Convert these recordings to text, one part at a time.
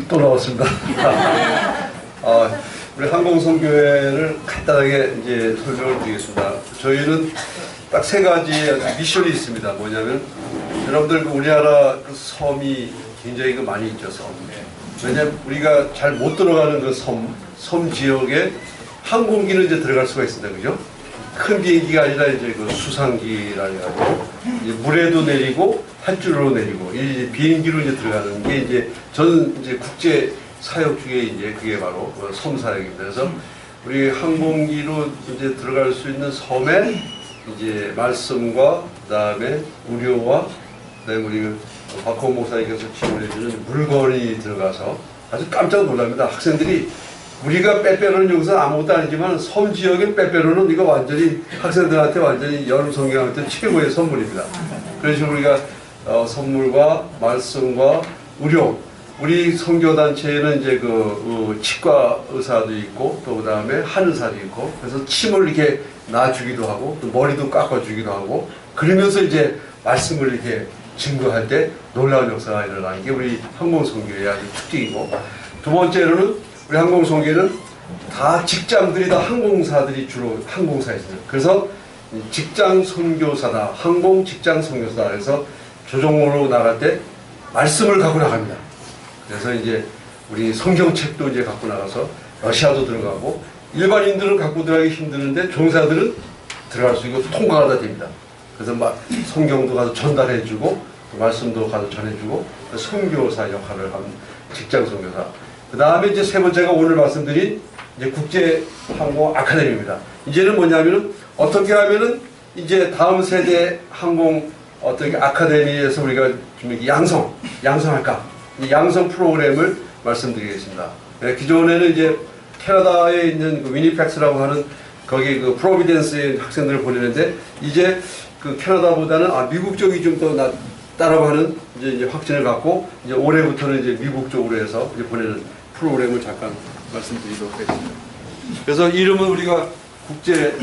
또 나왔습니다. 우리 항공선교회를 간단하게 이제 설명을 드리겠습니다. 저희는 딱 세 가지 미션이 있습니다. 뭐냐면 여러분들 우리나라 그 섬이 굉장히 많이 있죠. 섬. 왜냐면 우리가 잘 못 들어가는 그 섬 지역에 항공기는 이제 들어갈 수가 있습니다. 그죠? 큰 비행기가 아니라 이제 그 수상기라 해가지고 물에도 내리고 밧줄로 내리고 이 비행기로 이제 들어가는 게 이제 전 이제 국제 사역 중에 이제 그게 바로 섬 사역입니다. 그래서 우리 항공기로 이제 들어갈 수 있는 섬에 이제 말씀과 그다음에 의료와 그다음에 우리 박홍 목사님께서 지원해주는 물건이 들어가서 아주 깜짝 놀랍니다. 학생들이 우리가 빼빼로는 여기서 아무것도 아니지만 섬 지역의 빼빼로는 이거 완전히 학생들한테 완전히 여름 성경한테 최고의 선물입니다. 그래서 우리가 선물과 말씀과 의료, 우리 선교단체에는 이제 그 치과 의사도 있고 또 그다음에 한의사도 있고 그래서 침을 이렇게 놔주기도 하고 또 머리도 깎아주기도 하고 그러면서 이제 말씀을 이렇게 증거할 때 놀라운 역사가 일어나는 게 우리 항공선교의 아주 특징이고 두 번째로는 우리 항공선교는 다 직장들이 다 항공사들이 주로 항공사였어요. 그래서 직장 선교사다, 항공 직장 선교사다. 그래서 조종으로 나갈 때 말씀을 갖고 나갑니다. 그래서 이제 우리 성경책도 이제 갖고 나가서 러시아도 들어가고 일반인들은 갖고 들어가기 힘드는데 종사들은 들어갈 수 있고 통과가 다 됩니다. 그래서 막 성경도 가서 전달해주고 말씀도 가서 전해주고 선교사 역할을 하는 직장 선교사. 그 다음에 이제 세 번째가 오늘 말씀드린 이제 국제항공 아카데미입니다. 이제는 뭐냐면은 어떻게 하면은 이제 다음 세대 항공 어떻게 아카데미에서 우리가 좀 양성할까? 이 양성 프로그램을 말씀드리겠습니다. 네, 기존에는 이제 캐나다에 있는 그 위니펙스라고 하는 거기 그 프로비덴스에 학생들을 보내는데 이제 그 캐나다보다는 미국 쪽이 좀 더 따라가는 이제 확신을 갖고 이제 올해부터는 이제 미국 쪽으로 해서 이제 보내는 프로그램을 잠깐 말씀드리도록 하겠습니다. 그래서 이름은 우리가 국제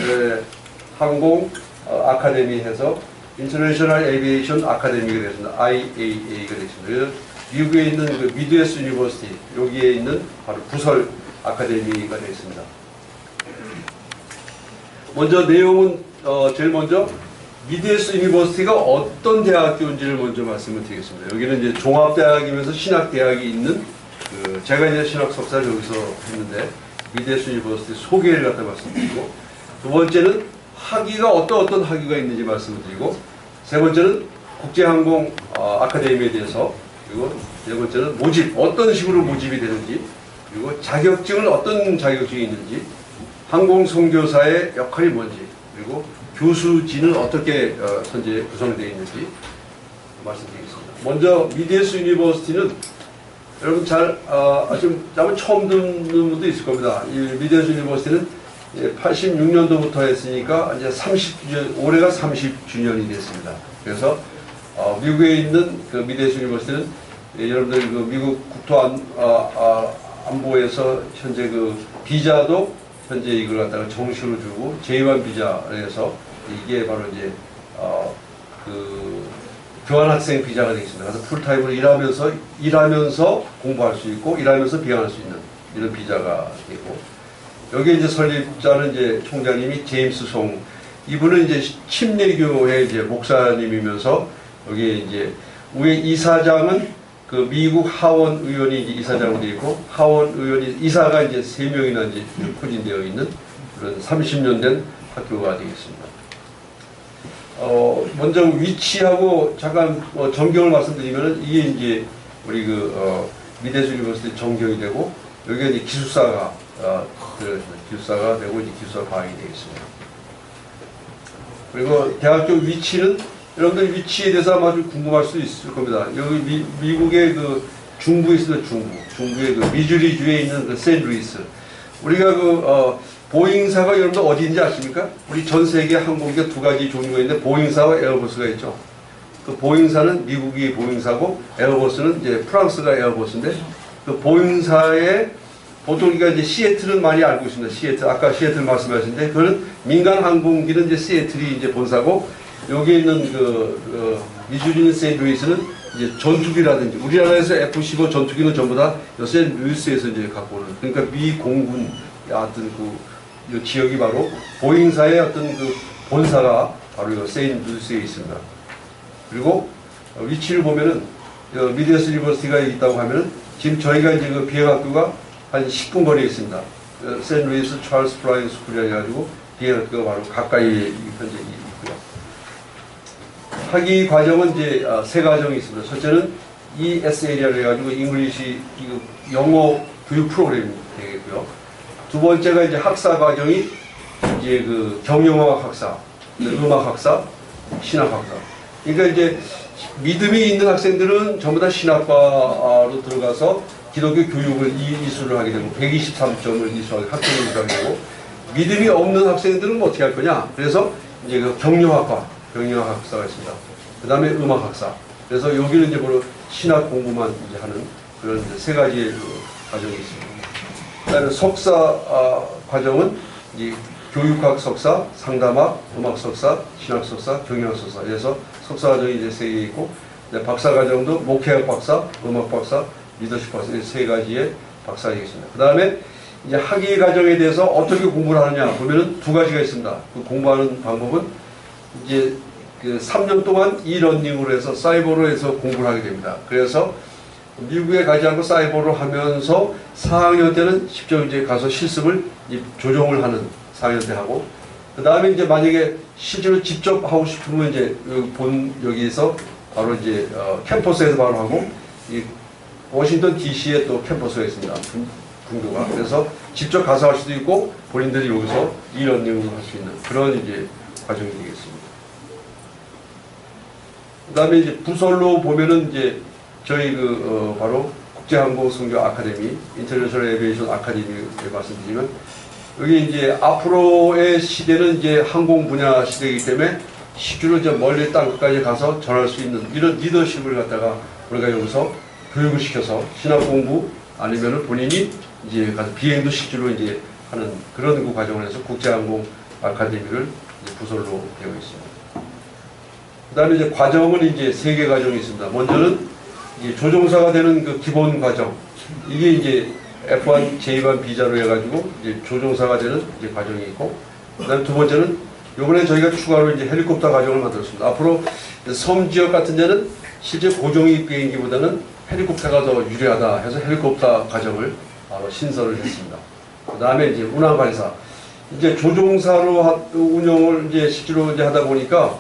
항공 아카데미 해서 인터내셔널 에비에이션 아카데미가 되었습니다. IAA가 되었습니다. 미국에 있는 그 미드웨스트 유니버시티 여기에 있는 바로 부설 아카데미가 되었습니다. 먼저 내용은 제일 먼저 미드웨스트 유니버시티가 어떤 대학교인지를 먼저 말씀을 드리겠습니다. 여기는 이제 종합대학이면서 신학대학이 있는 제가 이제 신학 석사를 여기서 했는데 미드웨스트 유니버시티 소개를 갖다 말씀드리고 두 번째는 학위가 어떤 학위가 있는지 말씀을 드리고 세 번째는 국제항공 아카데미에 대해서 그리고 네 번째는 모집 어떤 식으로 모집이 되는지 그리고 자격증은 어떤 자격증이 있는지 항공선교사의 역할이 뭔지 그리고 교수진은 어떻게 현재 구성되어 있는지 말씀드리겠습니다. 먼저 미드웨스트 유니버시티는 여러분 아마 처음 듣는 분도 있을 겁니다. 이 미드웨스트 유니버시티는 86년도부터 했으니까 이제 30주년, 올해가 30주년이 됐습니다. 그래서 미국에 있는 그 미드웨스트 유니버시티는 여러분들 그 미국 국토안보에서 현재 그 비자도 현재 이걸 갖다가 정식으로 주고 제1 비자에서 이게 바로 이제 그 교환학생 비자가 되겠습니다. 그래서 풀타임으로 일하면서 공부할 수 있고 일하면서 비행할 수 있는 이런 비자가 되고 여기 이제 설립자는 이제 총장님이 제임스 송 이분은 이제 침례교회 이제 목사님이면서 여기 이제 위에 이사장은 그 미국 하원 의원이 이제 이사장으로 되어 있고 하원 의원이 이사가 이제 3명이나 이제 포진되어 있는 그런 30년 된 학교가 되겠습니다. 먼저 위치하고 잠깐 전경을 말씀드리면은 이게 이제 우리 미드웨스트 유니버시티 전경이 되고 여기가 이제 기숙사가 기숙사가 되고 이제 기숙사 방이 되겠습니다. 그리고 대학교 위치는 여러분들 위치에 대해서 아마 좀 궁금할 수 있을 겁니다. 여기 미국의 그 중부에 있습니다. 중부의 그 미주리주에 있는 그 샌루이스. 우리가 보잉사가 여러분들 어디 있는지 아십니까? 우리 전 세계 항공기가 두 가지 종류가 있는데 보잉사와 에어버스가 있죠. 그 보잉사는 미국이 보잉사고 에어버스는 이제 프랑스가 에어버스인데 그 보잉사의 보통 우리가 이제 시애틀은 많이 알고 있습니다. 시애틀 아까 시애틀 말씀하셨는데 그거는 민간 항공기는 이제 시애틀이 이제 본사고 여기에 있는 미주리 샌루이스는 이제 전투기라든지 우리나라에서 F-15 전투기는 전부 다 세인루이스에서 이제 갖고 오는, 그러니까 미 공군 어떤 이 지역이 바로 보잉사의 어떤 그 본사가 바로 이 세인루이스에 있습니다. 그리고 위치를 보면은 미드웨스트 유니버시티가 있다고 하면은 지금 저희가 이제 그 비행학교가 한 10분 거리에 있습니다. 세인루이스 찰스 플라잉 스쿨이라 해가지고 비행학교가 바로 가까이 현재 있고요. 학위 과정은 이제 세 과정이 있습니다. 첫째는 ESL이라고 해가지고 잉글리시 영어 교육 프로그램이 되겠고요. 두 번째가 이제 학사 과정이 이제 그 경영학 학사, 음악 학사, 신학 학사. 그러니까 이제 믿음이 있는 학생들은 전부 다 신학과로 들어가서 기독교 교육을 이수를 하게 되고 123점을 이수하게 학점을 이수하게 되고, 믿음이 없는 학생들은 어떻게 할 거냐? 그래서 이제 그 경영학과, 경영학 학사가 있습니다. 그 다음에 음악 학사. 그래서 여기는 이제 바로 신학 공부만 이제 하는 그런 이제 세 가지의 그 과정이 있습니다. 그 다음에 석사 과정은 이제 교육학 석사, 상담학, 음악 석사, 신학 석사, 경영학 석사. 그래서 석사 과정이 이제 세 개 있고, 박사 과정도 목회학 박사, 음악 박사, 리더십 박사, 이 세 가지의 박사가 있습니다. 그 다음에 이제 학위 과정에 대해서 어떻게 공부를 하느냐 보면은 두 가지가 있습니다. 그 공부하는 방법은 이제 그 3년 동안 이러닝으로 해서 사이버로 해서 공부를 하게 됩니다. 그래서 미국에 가지 않고 사이버로 하면서 4학년 때는 직접 이제 가서 실습을 조정을 하는 4학년 때 하고, 그 다음에 이제 만약에 실제로 직접 하고 싶으면 이제 여기서 바로 이제 캠퍼스에서 바로 하고, 이 워싱턴 DC에 또 캠퍼스가 있습니다. 분교가. 그래서 직접 가서 할 수도 있고 본인들이 여기서 이러닝을 할 수 있는 그런 이제 과정이 되겠습니다. 그 다음에 이제 부설로 보면은 이제 저희 바로 국제항공선교 아카데미, 인터내셔널 에비에이션 아카데미에 말씀드리면, 여기 이제 앞으로의 시대는 이제 항공 분야 시대이기 때문에 실제로 이제 멀리 땅끝까지 가서 전할 수 있는 이런 리더십을 갖다가 우리가 여기서 교육을 시켜서 신학 공부 아니면은 본인이 이제 가서 비행도 실제로 이제 하는 그런 그 과정을 해서 국제항공 아카데미를 이제 부설로 되어 있습니다. 그 다음에 이제 과정은 이제 세 개 과정이 있습니다. 먼저는 이제 조종사가 되는 그 기본 과정. 이게 이제 F1, J1 비자로 해가지고 이제 조종사가 되는 이제 과정이 있고, 그 다음에 두 번째는 요번에 저희가 추가로 이제 헬리콥터 과정을 만들었습니다. 앞으로 섬 지역 같은 데는 실제 고정익 비행기보다는 헬리콥터가 더 유리하다 해서 헬리콥터 과정을 바로 신설을 했습니다. 그 다음에 이제 운항관리사. 이제 조종사로 운영을 이제 실제로 이제 하다 보니까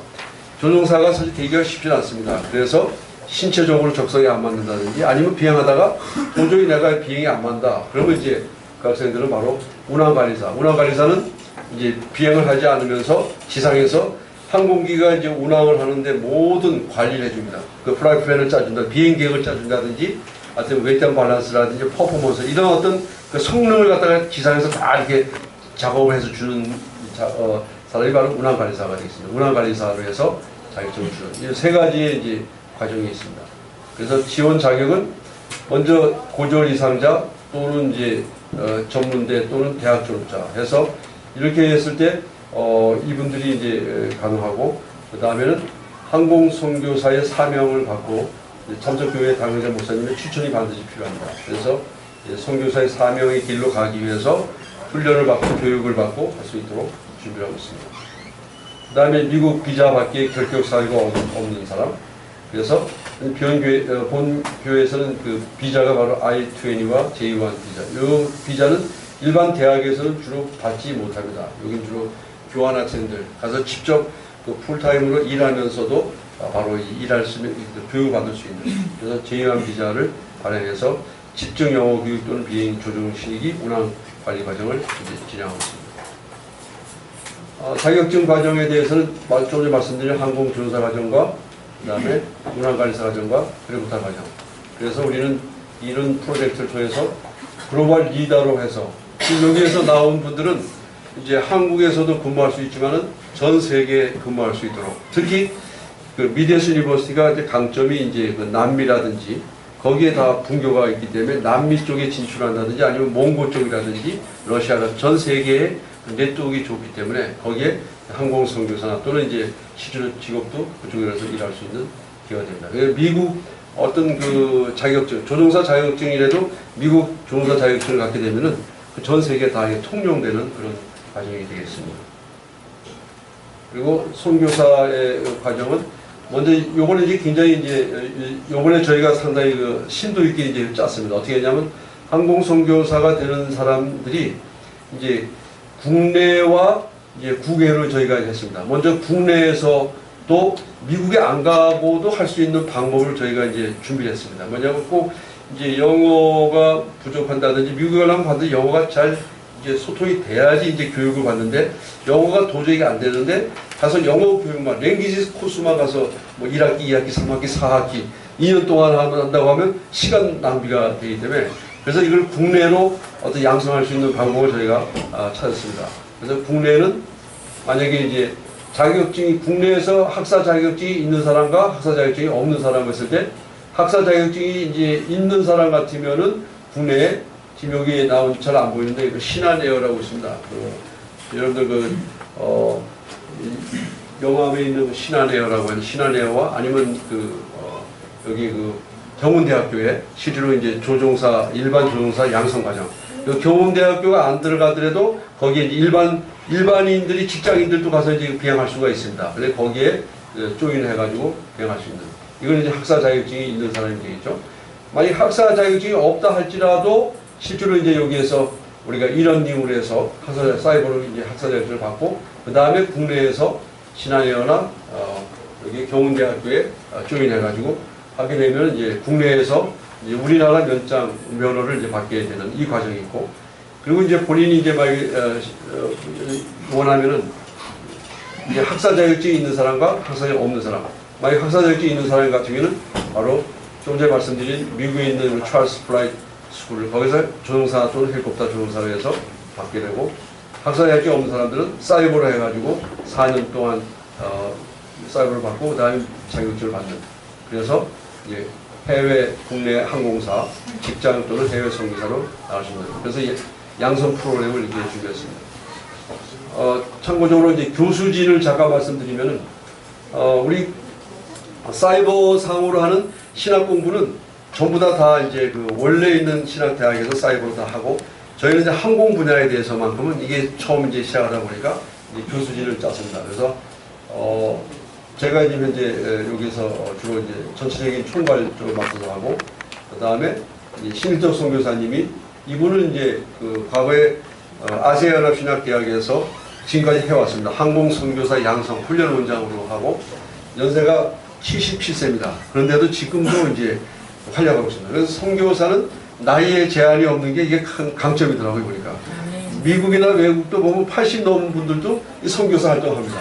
조종사가 사실 되기가 쉽지 않습니다. 그래서 신체적으로 적성이 안 맞는다든지 아니면 비행하다가 도저히 내가 비행이 안 맞는다. 그러면 이제 그 학생들은 바로 운항관리사. 운항관리사는 이제 비행을 하지 않으면서 지상에서 항공기가 이제 운항을 하는데 모든 관리를 해줍니다. 그 플라이 플랜을 짜준다, 비행 계획을 짜준다든지, 하여튼 웨이트 앤 밸런스라든지 퍼포먼스 이런 어떤 그 성능을 갖다가 기상에서 다 이렇게 작업을 해서 주는 사람이 바로 운항관리사가 되겠습니다. 운항관리사로 해서 자격증을 주는 이 세 가지의 이제 과정이 있습니다. 그래서 지원 자격은 먼저 고졸 이상자 또는 이제 전문대 또는 대학 졸업자 해서 이렇게 했을 때 이분들이 이제 가능하고, 그 다음에는 항공 선교사의 사명을 받고 참석교회 당회자 목사님의 추천이 반드시 필요합니다. 그래서 선교사의 사명의 길로 가기 위해서 훈련을 받고 교육을 받고 할 수 있도록 준비를 하고 있습니다. 그 다음에 미국 비자 받기에 결격 사유가 없는 사람. 그래서 본 교회에서는 그 비자가 바로 I-20와 J1 비자. 이 비자는 일반 대학에서는 주로 받지 못합니다. 여긴 주로 교환학생들 가서 직접 그 풀타임으로 일하면서도 바로 일할 수 있는, 교육을 받을 수 있는, 그래서 제2한 비자를 발행해서 집중 영어 교육 또는 비행 조종 실기 운항 관리 과정을 이제 진행하고 있습니다. 자격증 과정에 대해서는 좀 전에 말씀드린 항공조종사 과정과 그 다음에 운항관리사 과정과 헬리콥터 과정. 그래서 우리는 이런 프로젝트를 통해서 글로벌 리더로 해서 여기에서 나온 분들은 이제 한국에서도 근무할 수 있지만은 전 세계에 근무할 수 있도록, 특히 그 미드웨스트 유니버시티가 이제 강점이 이제 그 남미라든지 거기에 다 분교가 있기 때문에 남미 쪽에 진출한다든지 아니면 몽고 쪽이라든지 러시아 같은 전 세계에 네트워크가 좋기 때문에 거기에 항공 선교사나 또는 이제 실제로 직업도 그쪽에서 일할 수 있는 기회가 됩니다. 미국 어떤 그 자격증, 조종사 자격증이라도 미국 조종사 자격증을 갖게 되면은 전 세계 다 통용되는 그런 과정이 되겠습니다. 그리고 선교사의 과정은 먼저 요거는 이제 굉장히 이제 요번에 저희가 상당히 그 심도 있게 이제 짰습니다. 어떻게 했냐면 항공 선교사가 되는 사람들이 이제 국내와 이제 국외로 저희가 했습니다. 먼저 국내에서 또 미국에 안 가고도 할 수 있는 방법을 저희가 이제 준비를 했습니다. 뭐냐면 꼭 이제 영어가 부족한다든지 미국에 가려면 반드시 영어가 잘 이제 소통이 돼야지 이제 교육을 받는데 영어가 도저히 안 되는데 가서 영어 교육만 랭귀지 코스만 가서 뭐 1학기, 2학기, 3학기, 4학기 2년 동안 한다고 하면 시간 낭비가 되기 때문에 그래서 이걸 국내로 어떤 양성할 수 있는 방법을 저희가 찾았습니다. 그래서 국내는 만약에 이제 자격증이 국내에서 학사 자격증이 있는 사람과 학사 자격증이 없는 사람을 했을 때 학사 자격증이 이제 있는 사람 같으면은 국내에 지금 여기에 나온 잘 안 보이는데 그 신한에어라고 있습니다. 여러분들 영암에 있는 신한에어라고 하는 신한에어와 아니면 여기 경운대학교에 실제로 이제 조종사 일반 조종사 양성 과정. 경운대학교가 안 들어가더라도 거기에 이제 일반인들이 직장인들도 가서 이제 비행할 수가 있습니다. 근데 거기에 조인해가지고 비행할 수 있는. 이건 이제 학사 자격증이 있는 사람이 되겠죠. 만약 학사 자격증이 없다 할지라도 실제로 이제 여기에서 우리가 이런닝으로 해서 사이버로 이제 학사 자격증을 받고 그 다음에 국내에서 신한에어나 여기 경운대학교에 조인해가지고 하게 되면 이제 국내에서 이제 우리나라 면허를 이제 받게 되는 이 과정이 있고 그리고 이제 본인이 이제 원하면은 이제 학사 자격증이 있는 사람과 학사 자격증이 없는 사람. 만약 학사 자격증이 있는 사람 같은 경우는 바로 좀 전에 말씀드린 미국에 있는 찰스 플라이트 스쿨을 거기서 조종사 또는 헬리콥터 조종사로 해서 받게 되고 학사 자격증이 없는 사람들은 사이버로 해가지고 4년 동안 사이버를 받고 그 다음에 자격증을 받는. 그래서 이제 해외 국내 항공사 직장 또는 해외 선교사로 나갈 수 있는. 그래서 양성 프로그램을 이렇게 준비했습니다. 참고적으로 이제 교수진을 잠깐 말씀드리면은 우리 사이버 상으로 하는 신학 공부는 전부 다 이제 그 원래 있는 신학 대학에서 사이버로 다 하고 저희는 이제 항공 분야에 대해서만큼은 이게 처음 이제 시작하다 보니까 이제 교수진을 짰습니다. 그래서 제가 이제 현재 여기서 주로 이제 전체적인 총괄 쪽을 맡아서 하고 그 다음에 신일적 선교사님이 이분은 이제 그 과거에 아시아연합신학대학에서 지금까지 해왔습니다. 항공선교사 양성 훈련 원장으로 하고 연세가 77세입니다. 그런데도 지금도 이제 활약하고 있습니다. 그래서 선교사는 나이에 제한이 없는 게 이게 큰 강점이더라고요, 보니까. 미국이나 외국도 보면 80 넘은 분들도 이 선교사 활동합니다.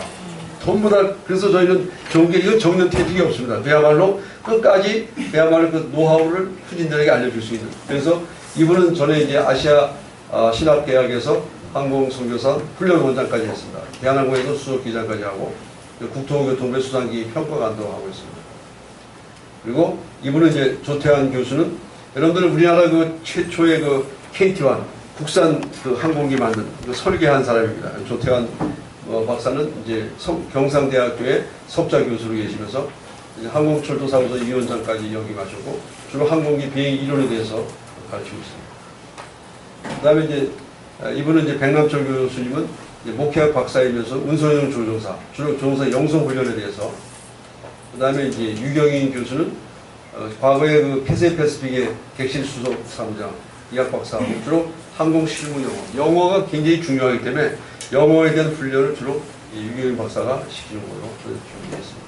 전부 다, 그래서 저희는 좋은 게 이건 정년퇴직이 없습니다. 그야말로 끝까지 그야말로 그 노하우를 후진들에게 알려줄 수 있는. 그래서 이분은 전에 이제 아시아 신학대학에서 항공선교사 훈련원장까지 했습니다. 대한항공에서 수석기장까지 하고 국토교통부 수상기 평가관도 하고 있습니다. 그리고 이분은 이제 조태환 교수는 여러분들 우리나라 그 최초의 그 KT-1 국산 그 항공기 만든 그 설계한 사람입니다. 조태환 박사는 이제 경상대학교의 석좌 교수로 계시면서 이제 항공철도사무소 위원장까지 역임하셨고 주로 항공기 비행 이론에 대해서 가르치고 있습니다. 그 다음에 이제 이분은 이제 백남철 교수님은 이제 목회학 박사이면서 운송용 조종사, 주로 조종사 영성 훈련에 대해서 그 다음에 이제 유경인 교수는 과거에 그 캐세 패스픽의 객실 수석 사무장 이학 박사하고 주로 항공 실무 영어가 굉장히 중요하기 때문에 영어에 대한 훈련을 주로 유경인 박사가 시키는 걸로 준비했습니다.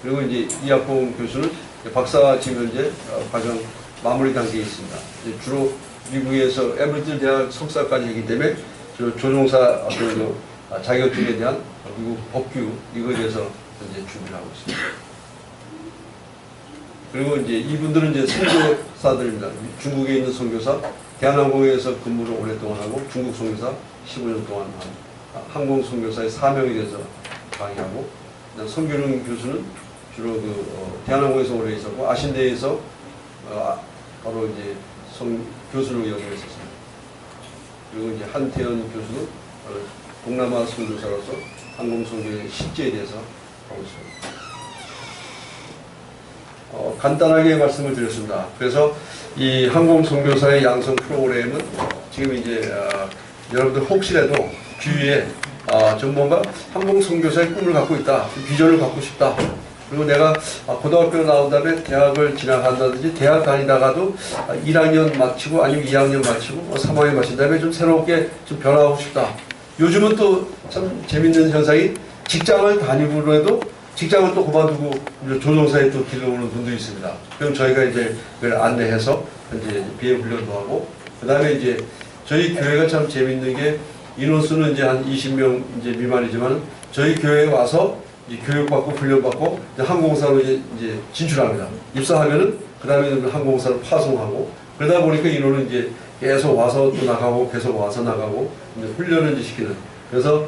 그리고 이제 이학봉 교수는 박사 지금 현재 과정 마무리 단계에 있습니다. 주로 미국에서 에브리틀 대학 석사까지 하기 때문에 주로 조종사 자격증에 대한 미국 법규 이거에 대해서 이제 준비를 하고 있습니다. 그리고 이제 이분들은 이제 선교사들입니다. 중국에 있는 선교사, 대한항공에서 근무를 오랫동안 하고 중국 선교사 15년 동안 한 항공 선교사의 사명에 대해서 강의하고 선교령 교수는 주로 대한항공에서 오래 있었고 아신대에서 바로 이제 교수로 역임했었습니다. 그리고 이제 한태현 교수는 동남아 선교사로서 항공 선교의 실제에 대해서 하고 있습니다. 간단하게 말씀을 드렸습니다. 그래서 이 항공선교사의 양성 프로그램은 지금 이제 여러분들 혹시라도 주위에 좀 뭔가 항공선교사의 꿈을 갖고 있다, 비전을 갖고 싶다. 그리고 내가 고등학교 나온 다음에 대학을 진학한다든지 대학 다니다가도 1학년 마치고 아니면 2학년 마치고 3학년 마친 다음에 좀 새롭게 좀 변화하고 싶다. 요즘은 또 참 재밌는 현상이 직장을 다니고 해도 직장을 또 그만두고 조종사에 또 길러 오는 분도 있습니다. 그럼 저희가 이제 그걸 안내해서 이제 비행 훈련도 하고, 그 다음에 이제 저희 교회가 참 재밌는 게 인원수는 이제 한 20명 이제 미만이지만 저희 교회에 와서 이제 교육받고 훈련받고 이제 항공사로 이제 진출합니다. 입사하면은 그 다음에 항공사를 파송하고, 그러다 보니까 인원은 이제 계속 와서 또 나가고 계속 와서 나가고 이제 훈련을 이제 시키는. 그래서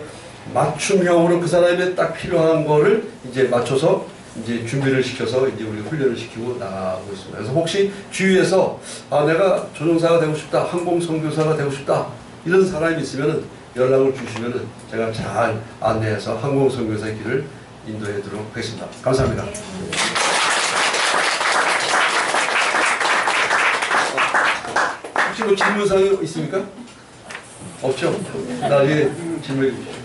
맞춤형으로 그 사람에 딱 필요한 거를 이제 맞춰서 이제 준비를 시켜서 이제 우리 훈련을 시키고 나가고 있습니다. 그래서 혹시 주위에서 내가 조종사가 되고 싶다, 항공선교사가 되고 싶다 이런 사람이 있으면은 연락을 주시면은 제가 잘 안내해서 항공선교사의 길을 인도해드리도록 하겠습니다. 감사합니다. 혹시 뭐 질문사항이 있습니까? 없죠? 나중에 질문해 주십시오.